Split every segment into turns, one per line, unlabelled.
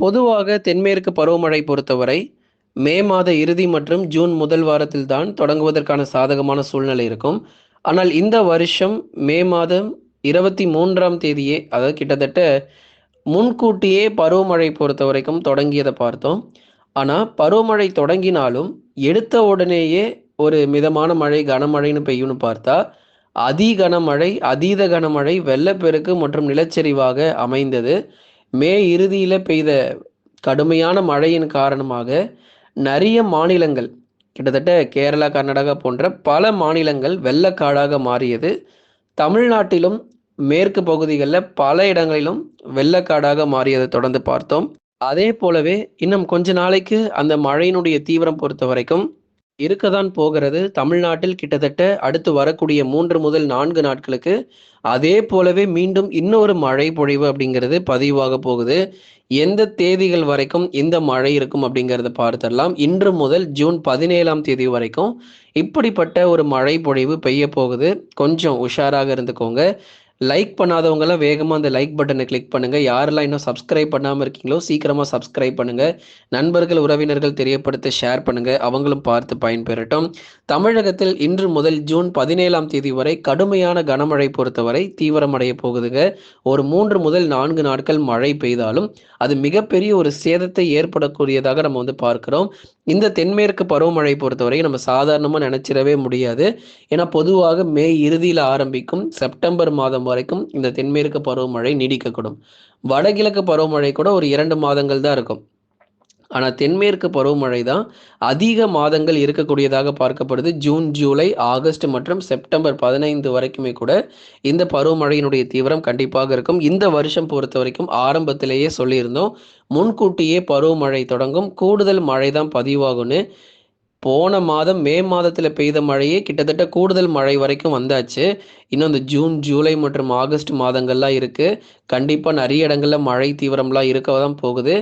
பொதுவாக தென்மேற்கு பருவமழை பொறுத்தவரை மே மாத இறுதி மற்றும் ஜூன் முதல் வாரத்தில் தான் தொடங்குவதற்கான சாதகமான சூழ்நிலை இருக்கும். ஆனால் இந்த வருஷம் மே மாதம் 23ஆம் தேதியே, அதாவது கிட்டத்தட்ட முன்கூட்டியே பருவமழை பொறுத்தவரைக்கும் தொடங்கியத பார்த்தோம். ஆனா பருவமழை தொடங்கினாலும் எடுத்த உடனேயே ஒரு மிதமான மழை, கனமழைன்னு பெய்யும்னு பார்த்தா, அதி கனமழை, அதீத கனமழை, வெள்ளப்பெருக்கு மற்றும் நிலச்சரிவாக அமைந்தது. மே இறுதியில பெய்த கடுமையான மழையின் காரணமாக நெறைய மாநிலங்கள், கிட்டத்தட்ட கேரளா, கர்நாடகா போன்ற பல மாநிலங்கள் வெள்ளக்காடாக மாறியது. தமிழ்நாட்டிலும் மேற்கு பகுதிகள்ல பல இடங்களிலும் வெள்ளக்காடாக மாறியதை தொடர்ந்து பார்த்தோம். அதே போலவே இன்னும் கொஞ்ச நாளைக்கு அந்த மழையினுடைய தீவிரம் பொறுத்தவரைக்கும் இருக்கத்தான் போகிறது. தமிழ்நாட்டில் கிட்டத்தட்ட அடுத்து வரக்கூடிய 3 முதல் 4 நாட்களுக்கு அதே போலவே மீண்டும் இன்னொரு மழை பொழிவு அப்படிங்கிறது பதிவாக போகுது. எந்த தேதிகள் வரைக்கும் இந்த மழை இருக்கும் அப்படிங்கிறத பார்த்துடலாம். இன்று முதல் ஜூன் 17ஆம் தேதி வரைக்கும் இப்படிப்பட்ட ஒரு மழை பொழிவு பெய்ய போகுது. கொஞ்சம் உஷாராக இருந்துக்கோங்க. லைக் பண்ணாதவங்கலாம் வேகமா அந்த லைக் பட்டனை கிளிக் பண்ணுங்க. யாரெல்லாம் இன்னும் சப்ஸ்கிரைப் பண்ணாம இருக்கீங்களோ சீக்கிரமா சப்ஸ்கிரைப் பண்ணுங்க. நண்பர்கள், உறவினர்கள் தெரியப்படுத்த ஷேர் பண்ணுங்க. அவங்களும் பார்த்து பயன்பெறட்டும். தமிழகத்தில் இன்று முதல் ஜூன் 17ஆம் தேதி வரை கடுமையான கனமழை பொறுத்தவரை தீவிரமடைய போகுதுங்க. ஒரு 3 முதல் 4 நாட்கள் மழை பெய்தாலும் அது மிகப்பெரிய ஒரு சேதத்தை ஏற்படக்கூடியதாக நம்ம வந்து பார்க்கிறோம். இந்த தென்மேற்கு பருவமழை பொறுத்தவரை நம்ம சாதாரணமா நினைச்சிடவே முடியாது. ஏன்னா பொதுவாக மே இறுதியில் ஆரம்பிக்கும் செப்டம்பர் மாதம் வரைக்கும் இந்த தென்மேற்கு பருவமழை நீடிக்கக்கூடும். வடகிழக்கு பருவமழை கூட ஒரு 2 மாதங்கள் தான் இருக்கும். ஆனா தென்மேற்கு பருவமழை தான் அதிக மாதங்கள் இருக்கக்கூடியதாக பார்க்கப்படுது. ஜூன், ஜூலை, ஆகஸ்ட் மற்றும் செப்டம்பர் 15 வரைக்குமே கூட இந்த பருவமழையினுடைய தீவிரம் கண்டிப்பாக இருக்கும். இந்த வருஷம் பொறுத்தவரைக்கும் ஆரம்பத்திலேயே சொல்லியிருந்தோம். முன்கூட்டியே பருவமழை தொடங்கும். கூடுதல் மழை தான் பதிவாகும்னு. போன மாதம் மே மாதத்துல பெய்த மழையே கிட்டத்தட்ட கூடுதல் மழை வரைக்கும் வந்தாச்சு. இன்னும் இந்த ஜூன், ஜூலை மற்றும் ஆகஸ்ட் மாதங்கள்லாம் இருக்கு. கண்டிப்பா நிறைய இடங்கள்ல மழை தீவிரம்லாம் இருக்க தான் போகுது.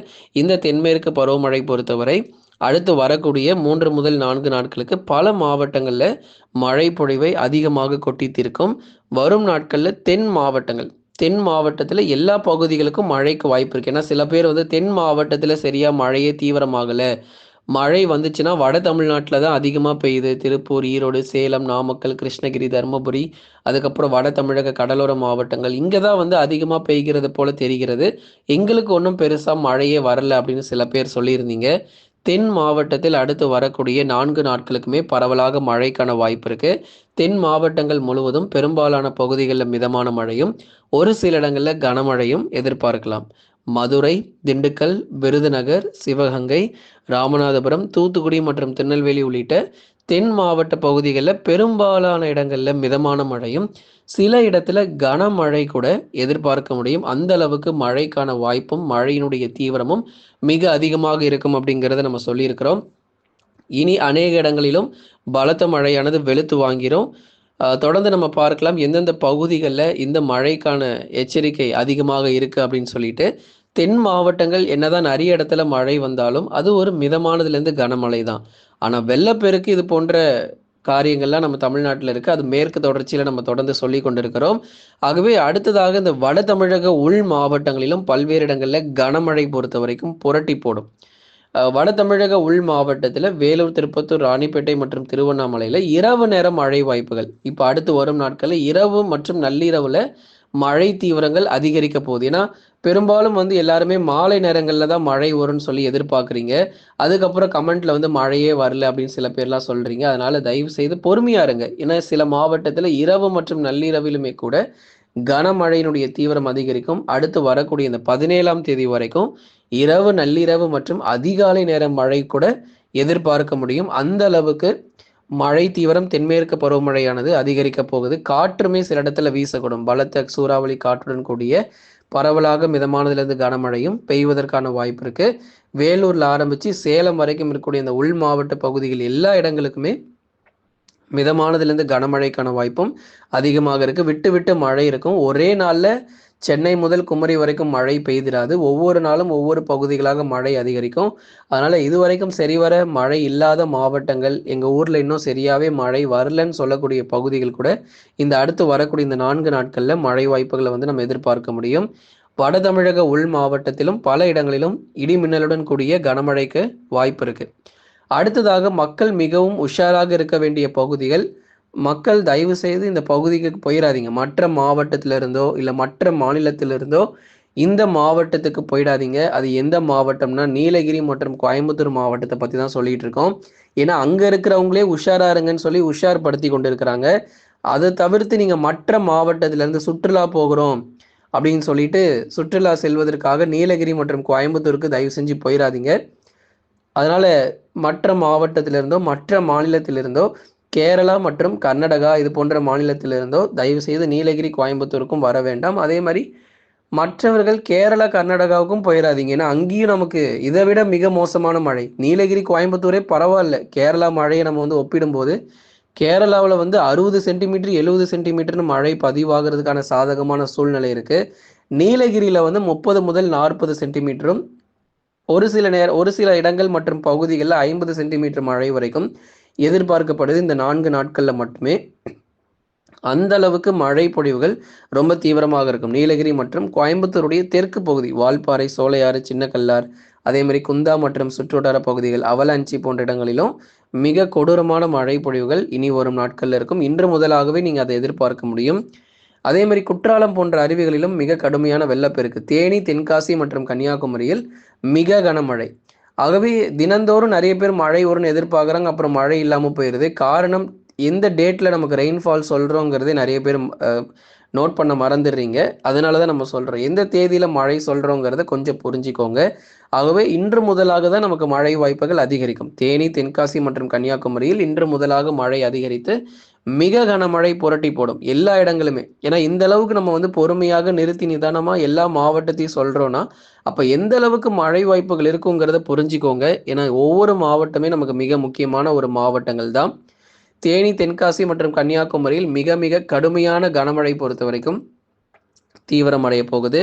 இந்த தென்மேற்கு பருவமழை பொறுத்தவரை அடுத்து வரக்கூடிய 3 முதல் 4 நாட்களுக்கு பல மாவட்டங்கள்ல மழை பொழிவை அதிகமாக கொட்டி தீர்க்கும். வரும் நாட்கள்ல தென் மாவட்டத்துல எல்லா பகுதிகளுக்கும் மழைக்கு வாய்ப்பு இருக்கு. ஏன்னா சில பேர் வந்து தென் மாவட்டத்துல சரியா மழையே தீவிரமாகல, மழை வந்துச்சுன்னா வட தமிழ்நாட்டில தான் அதிகமா பெய்யுது. திருப்பூர், ஈரோடு, சேலம், நாமக்கல், கிருஷ்ணகிரி, தர்மபுரி, அதுக்கப்புறம் வட தமிழக கடலோர மாவட்டங்கள் இங்க தான் வந்து அதிகமா பெய்கிறது போல தெரிகிறது. எங்களுக்கு ஒன்றும் பெருசா மழையே வரல அப்படின்னு சில பேர் சொல்லியிருந்தீங்க. தென் மாவட்டத்தில் அடுத்து வரக்கூடிய 4 நாட்களுக்குமே பரவலாக மழைக்கான வாய்ப்பு இருக்கு. தென் மாவட்டங்கள் முழுவதும் பெரும்பாலான பகுதிகளில் மிதமான மழையும், ஒரு சில இடங்கள்ல கனமழையும் எதிர்பார்க்கலாம். மதுரை, திண்டுக்கல், விருதுநகர், சிவகங்கை, ராமநாதபுரம், தூத்துக்குடி மற்றும் திருநெல்வேலி உள்ளிட்ட தென் மாவட்ட பகுதிகளில் பெரும்பாலான இடங்கள்ல மிதமான மழையும், சில இடத்துல கனமழை கூட எதிர்பார்க்க முடியும். அந்த அளவுக்கு மழைக்கான வாய்ப்பும் மழையினுடைய தீவிரமும் மிக அதிகமாக இருக்கும் அப்படிங்கிறத நம்ம சொல்லியிருக்கிறோம். இனி அநேக இடங்களிலும் பலத்த மழையானது வெளுத்து வாங்கிரும். தொடர்ந்து நம்ம பார்க்கலாம் எந்தெந்த பகுதிகளில் இந்த மழைக்கான எச்சரிக்கை அதிகமாக இருக்கு அப்படின்னு சொல்லிட்டு. தென் மாவட்டங்கள் என்னதான் நிறைய இடத்துல மழை வந்தாலும் அது ஒரு மிதமானதுலேருந்து கனமழை தான். ஆனால் வெள்ளப்பெருக்கு இது போன்ற காரியங்கள்லாம் நம்ம தமிழ்நாட்டில் இருக்கு. அது மேற்கு தொடர்ச்சியில் நம்ம தொடர்ந்து சொல்லி கொண்டிருக்கிறோம். ஆகவே அடுத்ததாக இந்த வட தமிழக உள் மாவட்டங்களிலும் பல்வேறு இடங்களில் கனமழை பொறுத்த வரைக்கும் புரட்டி போடும். வட தமிழக உள் மாவட்டத்தில் வேலூர், திருப்பத்தூர், ராணிப்பேட்டை மற்றும் திருவண்ணாமலையில் இரவு நேர மழை வாய்ப்புகள் இப்போ அடுத்து வரும் நாட்களில் இரவு மற்றும் நள்ளிரவுல மழை தீவிரங்கள் அதிகரிக்க போகுது. ஏன்னா பெரும்பாலும் வந்து எல்லாருமே மாலை நேரங்களில் தான் மழை வரும்னு சொல்லி எதிர்பார்க்குறீங்க. அதுக்கப்புறம் கமெண்ட்ல வந்து மழையே வரல அப்படின்னு சில பேர்லாம் சொல்றீங்க. அதனால தயவு செய்து பொறுமையா இருங்க. ஏன்னா சில மாவட்டத்தில் இரவு மற்றும் நள்ளிரவிலுமே கூட கனமழையினுடைய தீவிரம் அதிகரிக்கும். அடுத்து வரக்கூடிய இந்த 17ஆம் தேதி வரைக்கும் இரவு, நள்ளிரவு மற்றும் அதிகாலை நேர மழை கூட எதிர்பார்க்க முடியும். அந்த அளவுக்கு மழை தீவிரம் தென்மேற்கு பருவமழையானது அதிகரிக்க போகுது. காற்றுமே சில இடத்துல வீசக்கூடும். பலத்த சூறாவளி காற்றுடன் கூடிய பரவலாக மிதமானதிலிருந்து கனமழையும் பெய்வதற்கான வாய்ப்பு இருக்கு. வேலூர்ல ஆரம்பிச்சு சேலம் வரைக்கும் இருக்கக்கூடிய இந்த உள் மாவட்ட பகுதிகள் எல்லா இடங்களுக்குமே மிதமானதிலிருந்து கனமழைக்கான வாய்ப்பும் அதிகமாக இருக்கு. விட்டு விட்டு மழை இருக்கும். ஒரே நாள்ல சென்னை முதல் குமரி வரைக்கும் மழை பெய்திராது. ஒவ்வொரு நாளும் ஒவ்வொரு பகுதிகளாக மழை அதிகரிக்கும். அதனால இதுவரைக்கும் சரிவர மழை இல்லாத மாவட்டங்கள், எங்க ஊர்ல இன்னும் சரியாவே மழை வரலன்னு சொல்லக்கூடிய பகுதிகள் கூட இந்த அடுத்து வரக்கூடிய இந்த 4 நாட்கள்ல மழை வாய்ப்புகளை வந்து நம்ம எதிர்பார்க்க முடியும். வட தமிழக உள் மாவட்டத்திலும் பல இடங்களிலும் இடி மின்னலுடன் கூடிய கனமழைக்கு வாய்ப்பு இருக்கு. அடுத்ததாக மக்கள் மிகவும் உஷாராக இருக்க வேண்டிய பகுதிகள். மக்கள் தயவு செய்து இந்த பகுதிக்கு போயிடாதீங்க. மற்ற மாவட்டத்திலிருந்தோ இல்ல மற்ற மாநிலத்திலிருந்தோ இந்த மாவட்டத்துக்கு போயிடாதீங்க. அது எந்த மாவட்டம்னா நீலகிரி மற்றும் கோயம்புத்தூர் மாவட்டத்தை பத்தி தான் சொல்லிட்டு இருக்கோம். ஏன்னா அங்க இருக்கிறவங்களே உஷாரா இருங்கன்னு சொல்லி உஷார்படுத்தி கொண்டு இருக்கிறாங்க. அதை தவிர்த்து நீங்க மற்ற மாவட்டத்திலிருந்து சுற்றுலா போகிறோம் அப்படின்னு சொல்லிட்டு சுற்றுலா செல்வதற்காக நீலகிரி மற்றும் கோயம்புத்தூருக்கு தயவு செஞ்சு போயிடாதீங்க. அதனால மற்ற மாவட்டத்திலிருந்தோ மற்ற மாநிலத்திலிருந்தோ கேரளா மற்றும் கர்நாடகா இது போன்ற மாநிலத்திலிருந்தோ தயவு செய்து நீலகிரி கோயம்புத்தூருக்கும் வர வேண்டாம். அதே மாதிரி மற்றவர்கள் கேரளா கர்நாடகாவுக்கும் போயிடாதீங்க. ஏன்னா அங்கேயும் நமக்கு இதை விட மிக மோசமான மழை. நீலகிரி கோயம்புத்தூரே பரவாயில்ல, கேரளா மழையை நம்ம வந்து ஒப்பிடும்போது கேரளாவில் வந்து 60 சென்டிமீட்டர் 70 சென்டிமீட்டர்னு மழை பதிவாகிறதுக்கான சாதகமான சூழ்நிலை இருக்கு. நீலகிரியில் வந்து 30 முதல் 40 சென்டிமீட்டரும் ஒரு சில இடங்கள் மற்றும் பகுதிகளில் 50 சென்டிமீட்டர் மழை வரைக்கும் எதிர்பார்க்கப்படுது இந்த 4 நாட்களில் மட்டுமே. அந்த அளவுக்கு மழை பொழிவுகள் ரொம்ப தீவிரமாக இருக்கும். நீலகிரி மற்றும் கோயம்புத்தூருடைய தெற்கு பகுதி வால்பாறை, சோலையாறு, சின்னக்கல்லார், அதே மாதிரி குந்தா மற்றும் சுற்றுவட்டார பகுதிகள், அவலாஞ்சி போன்ற இடங்களிலும் மிக கொடூரமான மழை பொழிவுகள் இனி வரும் நாட்கள்ல இருக்கும். இன்று முதலாகவே நீங்க அதை எதிர்பார்க்க முடியும். அதே மாதிரி குற்றாலம் போன்ற அருவிகளிலும் மிக கடுமையான வெள்ளப்பெருக்கு. தேனி, தென்காசி மற்றும் கன்னியாகுமரியில் மிக கனமழை. ஆகவே தினந்தோறும் நிறைய பேர் மழை வரும்னு எதிர்பார்க்குறாங்க, அப்புறம் மழை இல்லாமல் போயிடுது. காரணம் எந்த டேட்டில் நமக்கு ரெயின்ஃபால் சொல்கிறோங்கிறதே நிறைய பேர் நோட் பண்ண மறந்துடுறீங்க. அதனால தான் நம்ம சொல்கிறோம், எந்த தேதியில் மழை சொல்கிறோங்கிறத கொஞ்சம் புரிஞ்சுக்கோங்க. ஆகவே இன்று முதலாக தான் நமக்கு மழை வாய்ப்புகள் அதிகரிக்கும். தேனி, தென்காசி மற்றும் கன்னியாகுமரியில் இன்று முதலாக மழை அதிகரித்து மிக கனமழை புரட்டி போடும் எல்லா இடங்களுமே. ஏன்னா இந்த அளவுக்கு நம்ம வந்து பொறுமையாக நிறுத்தி நிதானமாக எல்லா மாவட்டத்தையும் சொல்கிறோன்னா அப்போ எந்த அளவுக்கு மழை வாய்ப்புகள் இருக்குங்கிறத புரிஞ்சுக்கோங்க. ஏன்னா ஒவ்வொரு மாவட்டமே நமக்கு மிக முக்கியமான ஒரு மாவட்டங்கள் தான். தேனி, தென்காசி மற்றும் கன்னியாகுமரியில் மிக மிக கடுமையான கனமழை பொறுத்த வரைக்கும் தீவிரமடைய போகுது.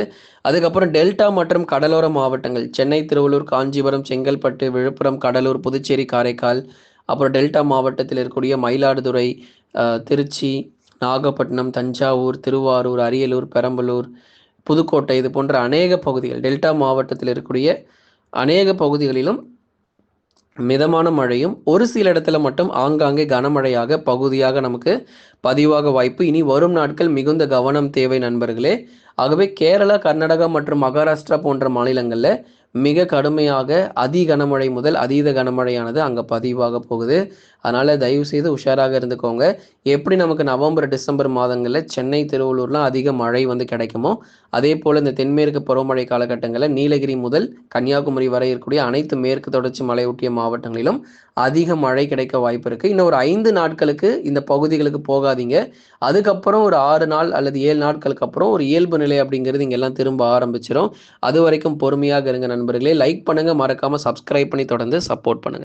அதுக்கப்புறம் டெல்டா மற்றும் கடலோர மாவட்டங்கள் சென்னை, திருவள்ளூர், காஞ்சிபுரம், செங்கல்பட்டு, விழுப்புரம், கடலூர், புதுச்சேரி, காரைக்கால், அப்புறம் டெல்டா மாவட்டத்தில் இருக்கக்கூடிய மயிலாடுதுறை, திருச்சி, நாகப்பட்டினம், தஞ்சாவூர், திருவாரூர், அரியலூர், பெரம்பலூர், புதுக்கோட்டை இது போன்ற அநேக பகுதிகள் டெல்டா மாவட்டத்தில் இருக்கக்கூடிய அநேக பகுதிகளிலும் மிதமான மழையும் ஒரு சில இடத்துல மட்டும் ஆங்காங்கே கனமழையாக பகுதியாக நமக்கு பதிவாக வாய்ப்பு. இனி வரும் நாட்கள் மிகுந்த கவனம் தேவை நண்பர்களே. ஆகவே கேரளா, கர்நாடகா மற்றும் மகாராஷ்டிரா போன்ற மாநிலங்களில் மிக கடுமையாக அதி கனமழை முதல் அதீத கனமழையானது அங்கே பதிவாக போகுது. அதனால் தயவு செய்து உஷாராக இருந்துக்கோங்க. எப்படி நமக்கு நவம்பர், டிசம்பர் மாதங்களில் சென்னை, திருவள்ளூர்லாம் அதிக மழை வந்து கிடைக்குமோ அதே போல் இந்த தென்மேற்கு பருவமழை காலகட்டங்களில் நீலகிரி முதல் கன்னியாகுமரி வரை இருக்கக்கூடிய அனைத்து மேற்கு தொடர்ச்சி மலையொட்டிய மாவட்டங்களிலும் அதிக மழை கிடைக்க வாய்ப்பு இருக்குது. இன்னும் ஒரு 5 நாட்களுக்கு இந்த பகுதிகளுக்கு போகாதீங்க. அதுக்கப்புறம் ஒரு 6 நாள் அல்லது 7 நாட்களுக்கு அப்புறம் ஒரு இயல்பு நிலை அப்படிங்கிறது இங்கெல்லாம் திரும்ப ஆரம்பிச்சிடும். அது வரைக்கும் பொறுமையாக இருங்க நண்பர்களே. லைக் பண்ணுங்கள், மறக்காமல் சப்ஸ்கிரைப் பண்ணி தொடர்ந்து சப்போர்ட் பண்ணுங்கள்.